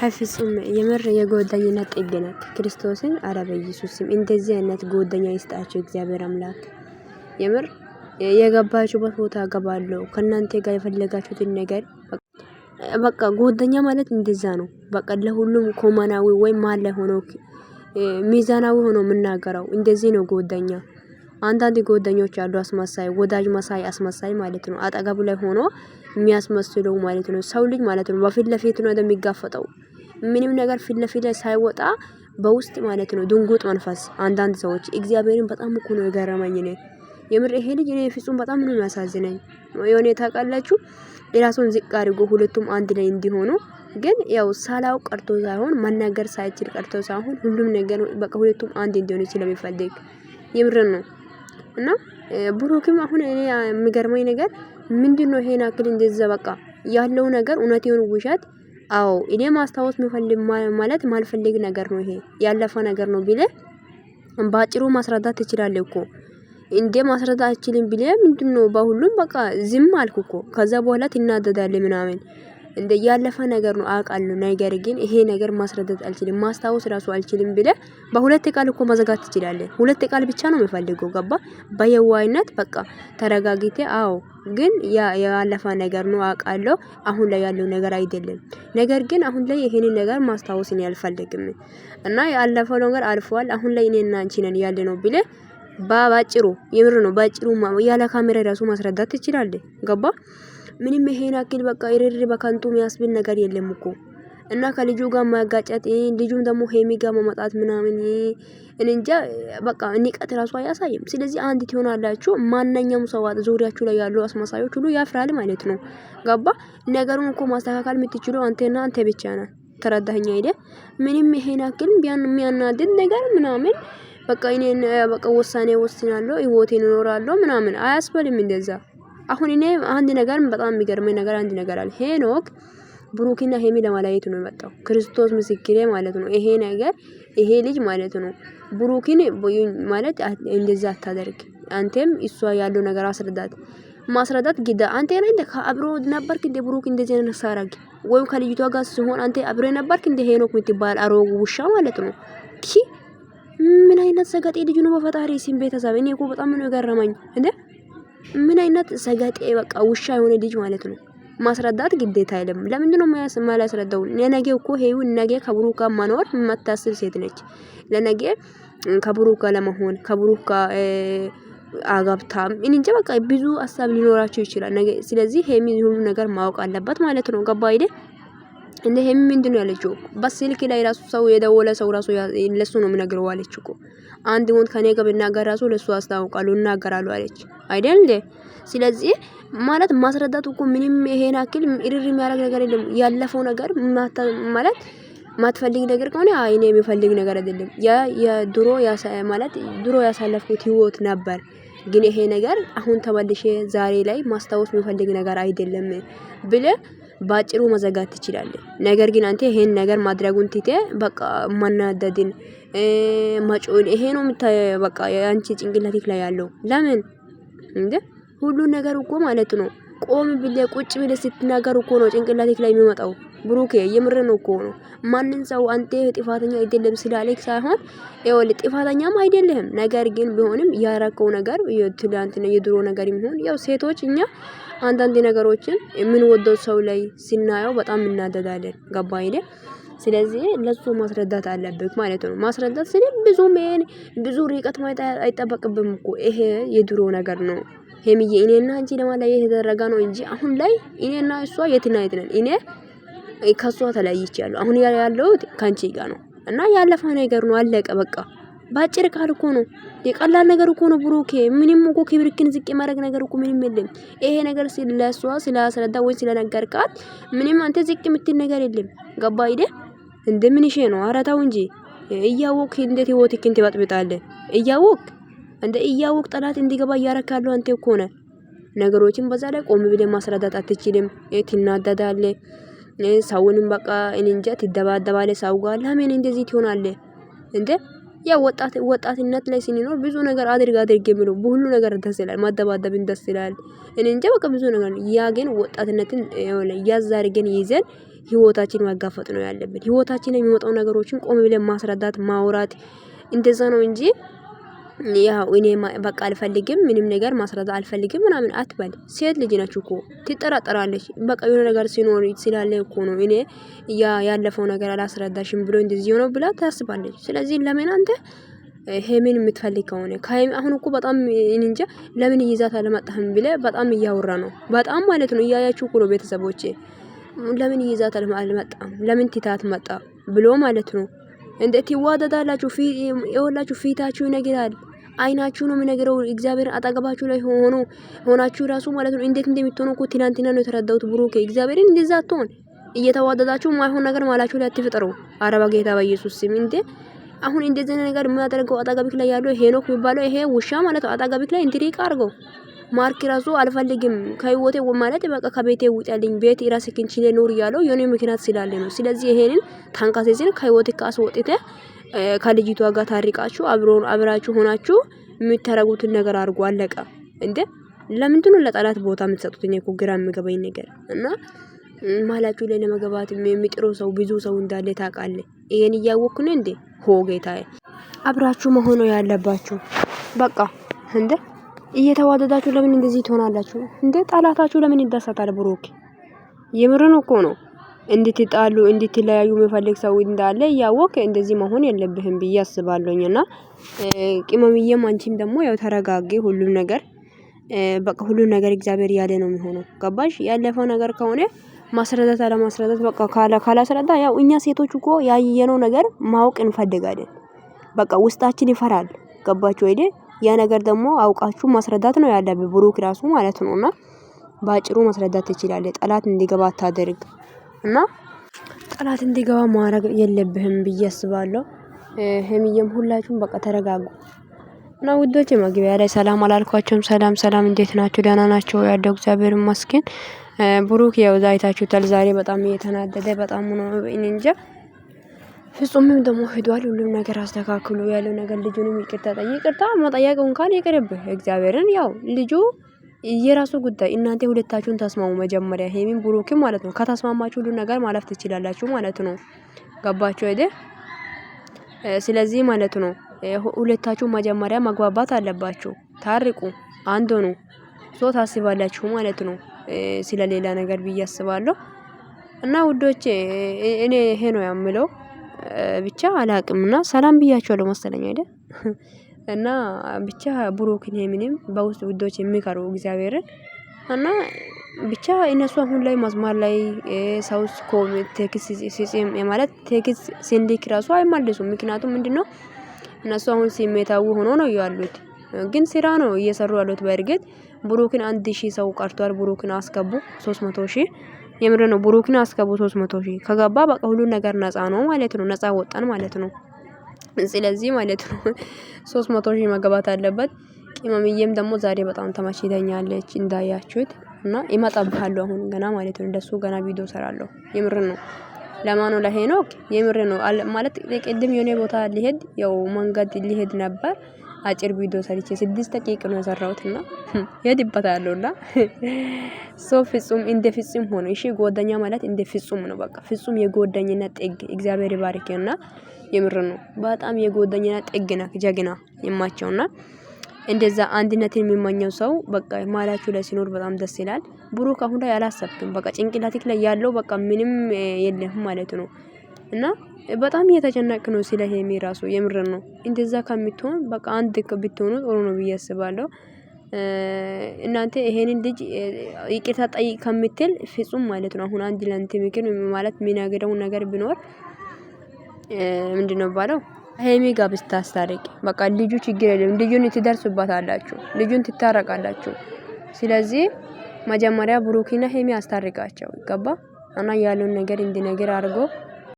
ሀፊጹም የምር የጎደኝነት ጥግ ናት። ክርስቶስን አረ በኢየሱስም እንደዚህ አይነት ጎደኛ ይስጣችሁ እግዚአብሔር አምላክ። የምር የገባችሁበት ቦታ ገባለሁ ከናንተ ጋር የፈለጋችሁትን ነገር በቃ ጎደኛ ማለት እንደዛ ነው። በቃ ለሁሉም ኮማናዊ ወይ ማለ ሆኖ ሚዛናዊ ሆኖ የምናገረው እንደዚህ ነው ጎደኛ። አንዳንድ ጎደኞች አሉ አስመሳይ ወዳጅ መሳይ አስመሳይ ማለት ነው። አጠገቡ ላይ ሆኖ የሚያስመስለው ማለት ነው። ሰው ልጅ ማለት ነው በፊት ለፊት ነው እንደሚጋፈጠው ምንም ነገር ፊት ለፊት ላይ ሳይወጣ በውስጥ ማለት ነው ድንጉጥ መንፈስ። አንዳንድ ሰዎች እግዚአብሔርን በጣም እኮ ነው የገረመኝ ነው። የምር ይሄ ልጅ እኔ ፍጹም በጣም ነው የሚያሳዝነኝ። የሆነ ታውቃላችሁ የራሱን ዝቅ አድርጎ ሁለቱም አንድ ላይ እንዲሆኑ ግን ያው ሳላውቅ ቀርቶ ሳይሆን መናገር ሳይችል ቀርቶ ሳይሆን ሁሉም ነገር በቃ ሁለቱም አንድ እንዲሆኑ ስለሚፈልግ የምር ነው። እና ብሩክም አሁን እኔ የሚገርመኝ ነገር ምንድነው ይሄን አክል እንደዛ በቃ ያለው ነገር እውነት ይሁን ውሸት። አዎ እኔ ማስታወስ የሚፈልግ ማለት ማልፈልግ ነገር ነው ይሄ ያለፈ ነገር ነው ቢለ ባጭሩ ማስረዳት ትችላለህ እኮ እንዴ ማስረዳት አልችልም ቢለ ምንድነው በሁሉም በቃ ዝም አልኩ እኮ ከዛ በኋላ ትናደዳለህ ምናምን እንደ ያለፈ ነገር ነው አውቃለሁ። ነገር ግን ይሄ ነገር ማስረዳት አልችልም ማስታወስ ራሱ አልችልም ቢለ በሁለት ቃል እኮ መዘጋት ትችላለህ። ሁለት ቃል ብቻ ነው የሚፈልገው ገባ በየዋይነት በቃ ተረጋግቴ አዎ ግን ያለፈ ነገር ነው አውቃለሁ አሁን ላይ ያለው ነገር አይደለም። ነገር ግን አሁን ላይ ይሄንን ነገር ማስታወስ እኔ አልፈልግም እና ያለፈው ነገር አልፏል አሁን ላይ እኔና አንቺ ነን ያለነው ቢለ ባጭሩ የምር ነው ባጭሩ ያለ ካሜራ ራሱ ማስረዳት ትችላለህ ገባ። ምንም ይሄን አክል በቃ ይርር በከንቱ የሚያስብል ነገር የለም እኮ እና ከልጁ ጋር ማጋጨት ልጁም ደግሞ ሄሚ ጋር መመጣት ምናምን እንጃ በቃ ንቀት ራሱ አያሳይም። ስለዚህ አንድ ትሆናላችሁ ማንኛውም ሰው ዙሪያችሁ ላይ ያሉ አስመሳዮች ሁሉ ያፍራል ማለት ነው ገባ። ነገሩን እኮ ማስተካከል የምትችለው አንተና አንተ ብቻ ነህ። ተረዳኸኝ አይደል? ምንም ይሄን አክል ቢያን የሚያናድድ ነገር ምናምን በቃ እኔን በቃ ውሳኔ ወስናለሁ ህይወቴን እኖራለሁ ምናምን አያስፈልም እንደዛ። አሁን እኔ አንድ ነገር በጣም የሚገርመኝ ነገር አንድ ነገር አለ ሄኖክ ብሩክና ሄሚ ለማለያየት ነው የመጣው ክርስቶስ ምስክሬ ማለት ነው። ይሄ ነገር ይሄ ልጅ ማለት ነው ብሩክን ማለት እንደዛ አታደርግ አንተም እሷ ያለው ነገር አስረዳት ማስረዳት ግዳ አንተ ነህ እንደ አብሮ ነበርክ እንደ ብሩክ እንደዚህ አይነት ሳራግ ወይም ከልጅቷ ጋር ሲሆን አንተ አብሮ ነበርክ እንደ ሄኖክ የምትባል አሮግ ውሻ ማለት ነው። ምን አይነት ሰገጤ ልጅ ነው በፈጣሪ ሲም ቤተሰብ እኔ እኮ በጣም ነው የገረመኝ እንዴ ምን አይነት ሰገጤ በቃ ውሻ የሆነ ልጅ ማለት ነው። ማስረዳት ግዴታ አይደለም ለምንድነው ማላስረዳው? ለነገ እኮ ሄዩ ነገ ከብሩክ ጋር መኖር የማታስብ ሴት ነች። ለነገ ከብሩክ ጋር ለመሆን ከብሩክ ጋር አጋብታም እንጂ በቃ ብዙ ሀሳብ ሊኖራቸው ይችላል ነገ። ስለዚህ ሄሚ ሁሉ ነገር ማወቅ አለበት ማለት ነው ገባ አይደል? እንደ ሄሚ ምንድነው ያለችው በስልክ ላይ ራሱ ሰው የደወለ ሰው ራሱ ለሱ ነው የሚነግረው አለች እኮ አንድ ወንድ ከኔ ጋር ብናገር ራሱ ለሱ አስታውቃለሁ እናገራለሁ አለች አይደል? ስለዚህ ማለት ማስረዳት እኮ ምንም ይሄን አክል ኢሪሪ የሚያደርግ ነገር የለም። ያለፈው ነገር ማለት ማትፈልግ ነገር ከሆነ አይኔ የሚፈልግ ነገር አይደለም። የድሮ ማለት ድሮ ያሳለፍኩት ህይወት ነበር። ግን ይሄ ነገር አሁን ተመልሼ ዛሬ ላይ ማስታወስ የሚፈልግ ነገር አይደለም ብለ ባጭሩ መዘጋት ትችላለህ። ነገር ግን አንተ ይሄን ነገር ማድረጉን ትቴ በቃ ማናደድን ማጮን ይሄ ነው በቃ ያንቺ ጭንቅላትክ ላይ ያለው ለምን እንዴ ሁሉ ነገር እኮ ማለት ነው ቆም ብለ ቁጭ ብለ ስትናገር እኮ ነው ጭንቅላትክ ላይ የሚመጣው። ብሩክ የምር ነው እኮ ነው ማንን ሰው አንተ ጥፋተኛ አይደለም ስላለክ ሳይሆን ይኸውልህ ጥፋተኛም አይደለም። ነገር ግን ቢሆንም ያረከው ነገር የትላንትና የድሮ ነገር ይሁን ያው ሴቶች እኛ አንዳንድ ነገሮችን የምንወደው ሰው ላይ ሲናየው በጣም እናደዳለን ገባ አይደል? ስለዚህ ለሱ ማስረዳት አለብህ ማለት ነው። ማስረዳት ስለ ብዙ ርቀት ማየት አይጠበቅብም እኮ ይሄ የድሮ ነገር ነው። ሄሚዬ እኔና አንቺ ለማለያየት የተደረገ ነው እንጂ አሁን ላይ እኔና እሷ የትና የት ነን? እኔ ከሷ ተለያይቻለሁ አሁን ያለሁት ካንቺ ጋር ነው እና ያለፈ ነገር ነው አለቀ በቃ። ባጭር ቃል እኮ ነው የቀላል ነገር እኮ ነው ብሩኬ ምንም እኮ ክብርክን ዝቅ ማድረግ ነገር እኮ ምንም የለም። ይሄ ነገር ስለሷ ስላስረዳ ወይ ስለነገርካት ምንም አንተ ዝቅ የምትል ነገር የለም ገባ አይደል? እንደምን ይሄ ነው አራታው እንጂ እያወቅ እንዴት ህይወትክን ትበጥብጣለህ? እያወቅ ጠላት እንዲገባ እያረካለው አንተ እኮ ነህ። ነገሮችን በዛ ላይ ቆም ብለህ ማስረዳት አትችልም ትናደዳለህ። ሰውንም በቃ እንጃ ትደባደባለህ ሰው ጋር ለምን እንደዚህ ትሆናለህ እንዴ? ያ ወጣትነት ላይ ሲኖር ብዙ ነገር አድርግ የሚለው በሁሉ ነገር ደስ ይላል ማደባደብን ደስ ይላል። እንጃ በቃ ብዙ ነገር ያ ግን ወጣትነትን ያዝ አድርገን ይዘን ህይወታችን ማጋፈጥ ነው ያለብን። ህይወታችን የሚመጣው ነገሮችን ቆም ብለን ማስረዳት ማውራት እንደዛ ነው እንጂ ያው እኔ በቃ አልፈልግም ምንም ነገር ማስረዳት አልፈልግም ምናምን አትበል። ሴት ልጅ ነች እኮ ትጠራጠራለች። በቃ የሆነ ነገር ሲኖር ስላለ እኮ ነው እኔ ያለፈው ነገር አላስረዳሽም ብሎ እንደዚህ ሆኖ ብላ ታስባለች። ስለዚህ ለምን አንተ ሄሚን የምትፈልግ ከሆነ አሁን እኮ በጣም እንጃ ለምን ይዛት አልመጣህም ብለ በጣም እያወራ ነው። በጣም ማለት ነው እያያችሁ እኮ ነው ቤተሰቦቼ። ለምን ይዛት አልመጣም ለምን ትታት መጣ ብሎ ማለት ነው። እንዴት ይዋደዳላችሁ? ይኸውላችሁ ፊታችሁ ይነግራል፣ አይናችሁ ነው የሚነግረው። እግዚአብሔር አጠገባችሁ ላይ ሆናችሁ ራሱ ማለት ነው እንዴት እንደምትሆኑ እኮ ትናንትና ነው የተረዳሁት። ብሩክ እግዚአብሔርን እንደዛ አትሆን። እየተዋደዳችሁ ማይሆን ነገር ማላችሁ ላይ አትፍጠሩ። አረባ ጌታ በኢየሱስ ስም እንዴ አሁን እንደዚህ ነገር የሚያደርገው አጠገብክ ላይ ያለው ሄኖክ የሚባለው ይሄ ውሻ ማለት ነው። አጠገብክ ላይ እንድሪቅ አድርገው ማርክ ራሱ አልፈልግም ከህይወቴ ማለት በቃ ከቤቴ ውጣልኝ፣ ቤት ራስህን ችለህ ኑር ያለው የኔ ምክንያት ስላለ ነው። ስለዚህ ይሄንን ታንካሴስን ከህይወትህ ካስወጥተህ ከልጅቷ ጋር ታሪቃችሁ አብራችሁ ሆናችሁ የምታረጉትን ነገር አድርጉ። አለቀ እንዴ ለምንድን ነው ለጠላት ቦታ የምትሰጡት? እኔ እኮ ግራ የሚገባኝ ነገር እና ማላችሁ ላይ ለመገባት የሚጥሩ ሰው ብዙ ሰው እንዳለ ታውቃለህ። ይሄን እያወቅኩ ነው እንዴ ሆ ጌታዬ። አብራችሁ መሆኑ ያለባችሁ በቃ እንዴ እየተዋደዳችሁ ለምን እንደዚህ ትሆናላችሁ እንዴ? ጠላታችሁ ለምን ይደሰታል? ብሩክ የምርን እኮ ነው። እንድትጣሉ እንድትለያዩ የሚፈልግ ሰው እንዳለ እያወቅ እንደዚህ መሆን የለብህም ብዬ አስባለሁኝና ቅመምዬም አንቺም ደግሞ ያው ተረጋጊ። ሁሉም ነገር በቃ ሁሉም ነገር እግዚአብሔር ያለ ነው የሚሆነው። ገባሽ? ያለፈው ነገር ከሆነ ማስረዳት አለማስረዳት በቃ ካላስረዳ ያው እኛ ሴቶች እኮ ያየነው ነገር ማወቅ እንፈልጋለን። በቃ ውስጣችን ይፈራል። ገባችሁ አይደ? ያ ነገር ደግሞ አውቃችሁ ማስረዳት ነው ያለብህ ብሩክ ራሱ ማለት ነውና ባጭሩ ማስረዳት ትችላለህ። ጠላት እንዲገባ አታደርግ እና ጠላት እንዲገባ ማድረግ የለብህም ብዬ አስባለሁ። ሄሚዬም ሁላችሁም በቃ ተረጋጉ እና ውዶቼ መግቢያ ላይ ሰላም አላልኳቸውም። ሰላም እንዴት ናችሁ? ደህና ናቸው ያለው እግዚአብሔር ይመስገን። ብሩክ ያው ዛይታችሁታል ዛሬ በጣም እየተናደደ በጣም ነው እንጃ። ፍጹምም ደግሞ ሄዷል። ሁሉም ነገር አስተካክሉ ያለው ነገር ልጁንም ይቅርታ መጠየቅ እንኳን ይቅርብህ። እግዚአብሔርን ያው ልጁ የራሱ ጉዳይ። እናንተ ሁለታችሁን ተስማሙ መጀመሪያ ሄሚን ብሩክም ማለት ነው። ከተስማማችሁ ሁሉ ነገር ማለፍ ትችላላችሁ ማለት ነው። ገባችሁ አይደል? ስለዚህ ማለት ነው ሁለታችሁ መጀመሪያ መግባባት አለባችሁ። ታርቁ፣ አንድ ሆኑ፣ ታስባላችሁ ማለት ነው። ስለሌላ ነገር ብዬ አስባለሁ እና ውዶቼ እኔ ይሄ ነው ያምለው ብቻ አላቅምና ሰላም ብያችኋለሁ መሰለኝ አይደል? እና ብቻ ብሩክን ሄሚንም በውስጥ ውዶች የሚቀሩ እግዚአብሔርን እና ብቻ እነሱ አሁን ላይ መስማር ላይ ሰውስ ቴክስ ሲሲም ማለት ቴክስ ሲንዲክ ራሱ አይመልሱም። ምክንያቱም ምንድነው እነሱ አሁን ስሜታዊ ሆኖ ነው ያሉት፣ ግን ስራ ነው እየሰሩ ያሉት። በእርግጥ ብሩክን 1000 ሰው ቀርቷል። ብሩክን አስገቡ 300,000 የምር ነው። ብሩክን አስገቡ 300,000 ከገባ በቃ ሁሉ ነገር ነፃ ነው ማለት ነው። ነፃ ወጣን ማለት ነው። ስለዚህ ማለት ነው 300,000 መገባት አለበት። ቅመምዬም ደግሞ ዛሬ በጣም ተመችተኛለች እንዳያችሁት እና ይመጣብሃለሁ አሁን ገና ማለት ነው። እንደሱ ገና ቪዲዮ ሰራለሁ። የምር ነው። ለማኑ ለሄኖክ የምር ነው ማለት ቅድም የሆነ ቦታ ሊሄድ ያው መንገድ ሊሄድ ነበር። አጭር ቪዲዮ ሰርቼ 6 ደቂቃ ነው የሰራሁትና ይሄድበታልና ፍጹም እንደ ፍጹም ሆኖ እሺ። ጓደኛ ማለት እንደ ፍጹም ነው። በቃ ፍጹም የጓደኝነት ጥግ እግዚአብሔር ይባርክና የምር ነው። በጣም የጓደኝነት ጥግ ነህ፣ ጀግና የማቸውና እንደዛ አንድነትን የሚመኘው ሰው በቃ ማላችሁ ላይ ሲኖር በጣም ደስ ይላል። ብሩክ አሁን ላይ አላሰብክም። በቃ ጭንቅላትክ ላይ ያለው በቃ ምንም የለህም ማለት ነው እና በጣም እየተጨነቅ ነው ስለ ሄሚ ራሱ የምር ነው። እንደዛ ከምትሆን በቃ አንድ ብትሆኑ ጥሩ ነው ብዬ አስባለሁ። እናንተ ይሄንን ልጅ ይቅርታ ጠይቅ ከምትል ፍጹም ማለት ነው አሁን አንድ ለንት ምክር ማለት የሚናገረው ነገር ቢኖር ምንድነው ባለው ሄሚ ጋር ብታስታርቅ በቃ ልጁ ችግር የለም። ልጁን ትደርሱባታላችሁ፣ ልጁን ትታረቃላችሁ። ስለዚህ መጀመሪያ ብሩክና ሄሚ አስታርቃቸው ይገባ እና ያለውን ነገር እንዲነገር አድርጎ